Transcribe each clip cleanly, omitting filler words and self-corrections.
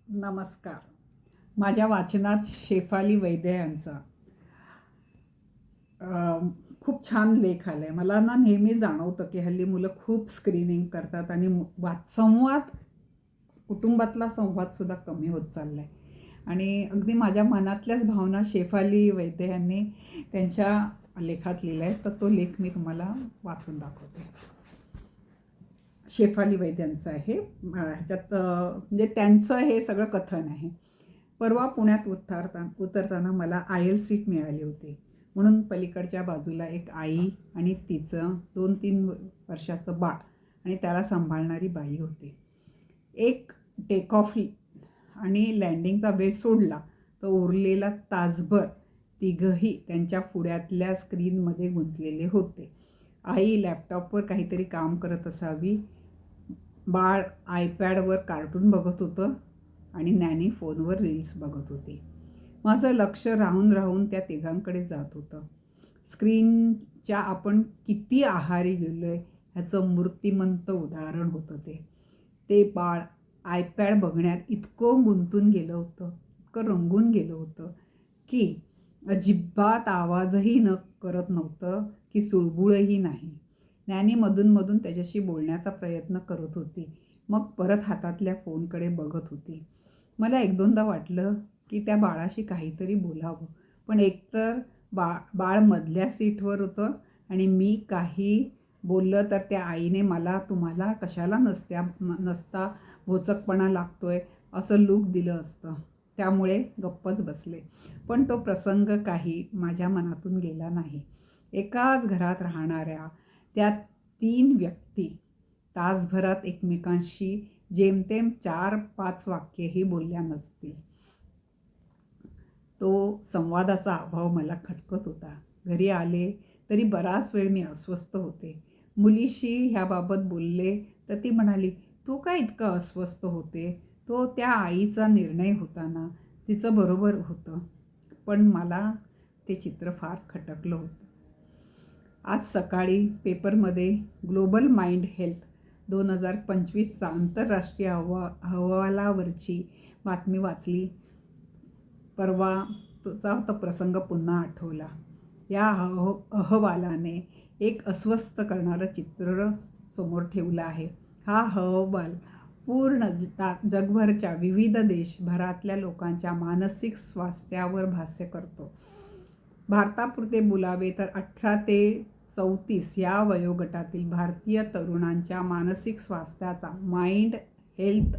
नमस्कार. माझ्या वाचनात शेफाली वैद्य यांचा खूप छान लेख आला आहे. मला ना नेहमी जाणवतं की हल्ली मुलं खूप स्क्रीनिंग करतात आणि संवाद, कुटुंबातला संवादसुद्धा कमी होत चालला आहे. आणि अगदी माझ्या मनातल्याच भावना शेफाली वैद्य यांनी त्यांच्या लेखात लिहिल्या आहेत. तर तो लेख मी तुम्हाला वाचून दाखवते. शेफाली वैद्यांचं आहे. ह्याच्यात म्हणजे त्यांचं हे सगळं कथन आहे. परवा पुण्यात उतरताना मला आयल सीट मिळाली होती. म्हणून पलीकडच्या बाजूला एक आई आणि तिचं 2-3 वर्षाचं बाळ आणि त्याला सांभाळणारी बाई होती. एक टेक ऑफ आणि लँडिंगचा वेळ सोडला तर उरलेला तासभर तिघंही त्यांच्या पुढ्यातल्या स्क्रीनमध्ये गुंतलेले होते. आई लॅपटॉपवर काहीतरी काम करत असावी, बाळ आयपॅडवर कार्टून बघत होतं आणि नॅनी फोनवर रील्स बघत होती. माझं लक्ष राहून राहून त्या तिघांकडे जात होतं. स्क्रीनच्या आपण किती आहारी गेलो आहे ह्याचं मूर्तिमंत उदाहरण होतं ते. ते बाळ आयपॅड बघण्यात इतकं गुंतून गेलं होतं, इतकं रंगून गेलं होतं की अजिबात आवाजही करत नव्हतं की चुळबुळही नाही. नॅनी मधून त्याच्याशी बोलण्याचा प्रयत्न करत होती, मग परत हातातल्या फोनकडे बघत होती. मला 1-2दा वाटलं की त्या बाळाशी काहीतरी बोलावं, पण एकतर बाळ मधल्या सीटवर होतं आणि मी काही बोललं तर त्या आईने मला तुम्हाला कशाला नसता भोचकपणा लागतोय असं लूक दिलं असतं. त्यामुळे गप्पच बसले. पण तो प्रसंग काही माझ्या मनातून गेला नाही. एकाच घरात राहणाऱ्या त्या 3 व्यक्ती तासभरात एकमेकांशी जेमतेम 4-5 वाक्यही बोलल्या नसतील. तो संवादाचा अभाव मला खटकत होता. घरी आले तरी बराच वेळ मी अस्वस्थ होते. मुलीशी ह्याबाबत बोलले तर ती म्हणाली, तू काय इतकं अस्वस्थ होते? तो त्या आईचा निर्णय होता ना, तिचं बरोबर होतं. पण मला ते चित्र फार खटकलं होतं. आज सकाळी पेपरमध्ये ग्लोबल माइंड हेल्थ 2025चा आंतरराष्ट्रीय अहवालावरची बातमी वाचली. परवा तुझा तो प्रसंग पुन्हा आठवला. या अहवालाने एक अस्वस्थ करणारं चित्र समोर ठेवलं आहे. हा अहवाल पूर्ण जगभरच्या विविध देशभरातल्या लोकांच्या मानसिक स्वास्थ्यावर भाष्य करतो. भारतापुरते बोलावे तर 18 ते 34 या वयोगटातील भारतीय तरुणांच्या मानसिक स्वास्थ्याचा माइंड हेल्थ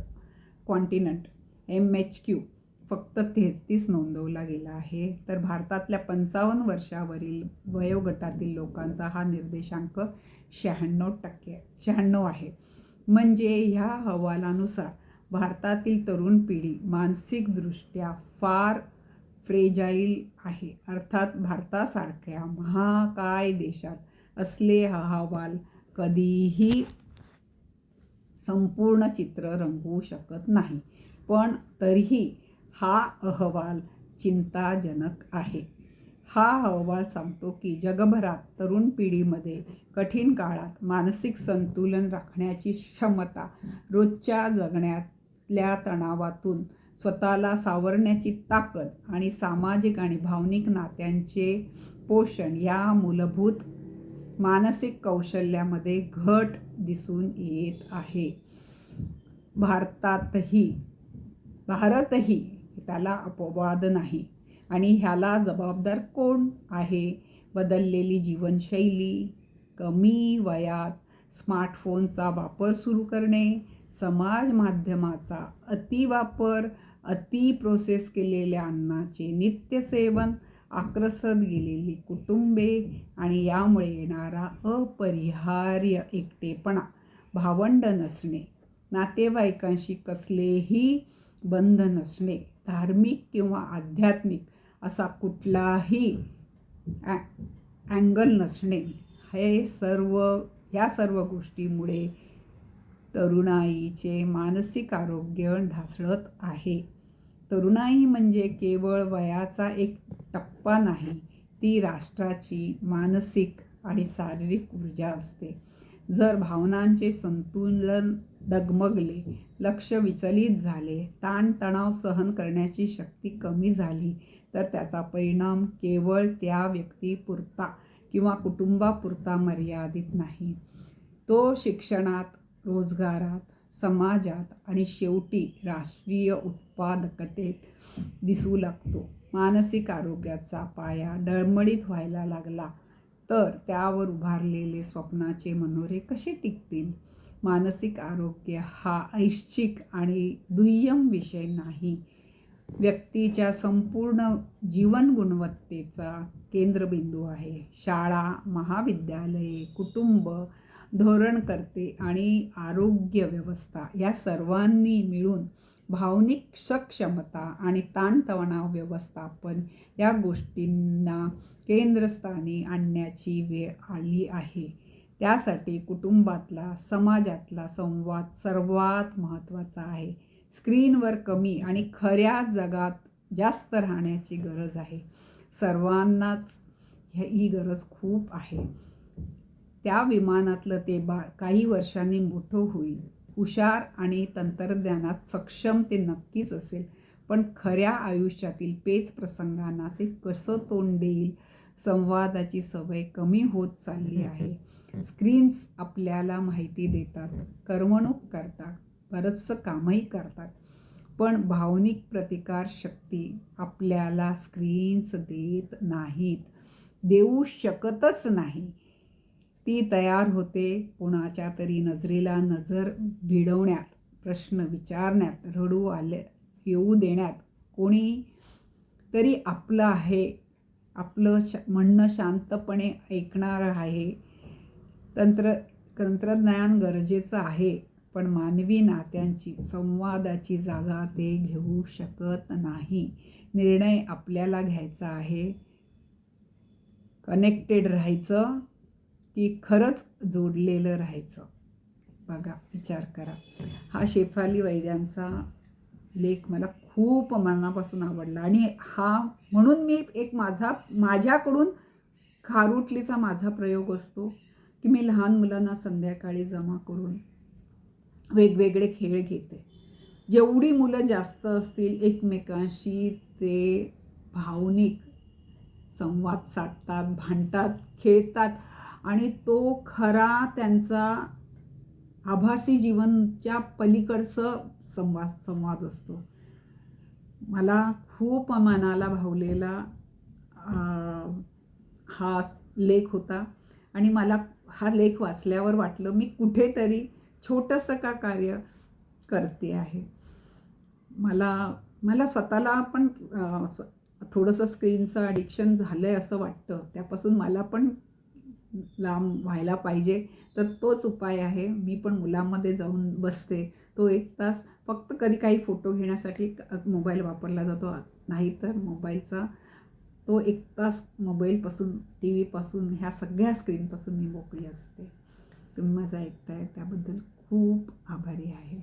क्वांटिनंट MHQ फक्त 33 नोंदवला गेला आहे, तर भारतातल्या 55 वर्षावरील वयोगटातील लोकांचा हा निर्देशांक 96 आहे. म्हणजे ह्या अहवालानुसार भारतातील तरुण पिढी मानसिकदृष्ट्या फार फ्रेजाईल आहे. अर्थात भारतासारख्या महाकाय देशात असले अहवाल कधीही संपूर्ण चित्र रंगवू शकत नाही. पण तरीही हा अहवाल चिंताजनक आहे. हा अहवाल सांगतो की जगभरात तरुण पिढीमध्ये कठीण काळात मानसिक संतुलन राखण्याची क्षमता, रोजच्या जगण्यातल्या तणावातून स्वतःला सावरण्याची ताकद आणि सामाजिक आणि भावनिक नात्यांचे पोषण या मूलभूत मानसिक कौशल्यामध्ये घट दिसून येत आहे. भारतही त्याला अपवाद नाही. आणि ह्याला जबाबदार कोण आहे? बदललेली जीवनशैली, कमी वयात स्मार्टफोनचा वापर सुरू करणे, समाज माध्यमाचा अतिवापर, अति प्रोसेस केलेल्या अन्नाचे नित्यसेवन, आक्रसत गेलेली कुटुंबे आणि यामुळे येणारा अपरिहार्य एकटेपणा, भावंड नसणे, नातेवाईकांशी कसलेही बंध नसणे, धार्मिक किंवा आध्यात्मिक असा कुठलाही अँगल नसणे, ह्या सर्व गोष्टीमुळे तरुणाईचे मानसिक आरोग्य ढासळत आहे. तरुणाई म्हणजे केवळ वयाचा एक टप्पा नाही, ती राष्ट्राची मानसिक आणि शारीरिक ऊर्जा असते. जर भावनांचे संतुलन डगमगले, लक्ष विचलित झाले, ताणतणाव सहन करण्याची शक्ती कमी झाली, तर त्याचा परिणाम केवळ त्या व्यक्तीपुरता किंवा कुटुंबापुरता मर्यादित नाही. तो शिक्षणात, रोजगारात, समाजात आणि शेवटी राष्ट्रीय उत्पादकतेत दिसू लागतो. मानसिक आरोग्याचा पाया डळमळीत व्हायला लागला तर त्यावर उभारलेले स्वप्नाचे मनोरे कसे टिकतील? मानसिक आरोग्य हा ऐच्छिक आणि दुय्यम विषय नाही. व्यक्तीच्या संपूर्ण जीवन गुणवत्तेचा केंद्रबिंदू आहे. शाळा, महाविद्यालये, कुटुंब, धोरणकर्ते आणि आरोग्य व्यवस्था या सर्वांनी मिळून भावनिक सक्षमता आणि ताणतणाव व्यवस्थापन या गोष्टींना केंद्रस्थानी आणण्याची वेळ आली आहे. त्यासाठी कुटुंबातला, समाजातला संवाद सर्वात महत्त्वाचा आहे. स्क्रीनवर कमी आणि खऱ्या जगात जास्त राहण्याची गरज आहे. सर्वांनाच ही गरज खूप आहे. त्या विमानातलं ते बाळ काही वर्षांनी मोठं होईल, हुशार आणि तंत्रज्ञानात सक्षम ते नक्कीच असेल, पण खऱ्या आयुष्यातील पेच प्रसंगांना ते कसं तोंड देईल? संवादाची सवय कमी होत चालली आहे. स्क्रीन्स आपल्याला माहिती देतात, करमणूक करतात, बरंचसं कामही करतात, पण भावनिक प्रतिकारशक्ती आपल्याला स्क्रीन्स देत नाहीत, देऊ शकतच नाही. ती तयार होते कोणाच्या तरी नजरेला नजर भिडवण्यात, प्रश्न विचारण्यात, रडू येऊ देण्यात. कोणी तरी आपलं आहे, आपलं म्हणणं शांतपणे ऐकणार आहे. तंत्रज्ञान गरजेचं आहे, पण मानवी नात्यांची, संवादाची जागा ते घेऊ शकत नाही. निर्णय आपल्याला घ्यायचा आहे. कनेक्टेड राहायचं की खरंच जोडलेलं राहायचं? बघा, विचार करा. हा शेफाली वैद्यांचा लेख मला खूप मनापासून आवडला आणि म्हणून मी एक माझ्याकडून खारुटलीचा माझा प्रयोग असतो की मी लहान मुलांना संध्याकाळी जमा करून वेगवेगळे खेळ घेते. जेवढी मुलं जास्त असतील एकमेकांशी ते भावनिक संवाद साधतात, भांडतात, खेळतात आणि तो खरा त्यांचा आभासी जीवनच्या पलीकडचं संवाद असतो. मला खूप मनाला भावलेला हा लेख होता आणि मला हा लेख वाचल्यावर वाटलं मी कुठेतरी छोटंसं का कार्य करते आहे. मला स्वतःला पण थोडंसं स्क्रीनचं ॲडिक्शन झालं आहे असं वाटतं. त्यापासून मला पण लांब व्हायला पाहिजे, तर तोच उपाय आहे. मी पण मुलांमध्ये जाऊन बसते. तो 1 तास फक्त कधी काही फोटो घेण्यासाठी मोबाईल वापरला जातो, नाहीतर मोबाईलचा तो 1 तास मोबाईलपासून, टी व्हीपासून, ह्या सगळ्या स्क्रीनपासून मी मोकळी असते. तुम्ही माझं ऐकताय त्याबद्दल खूप आभारी आहे.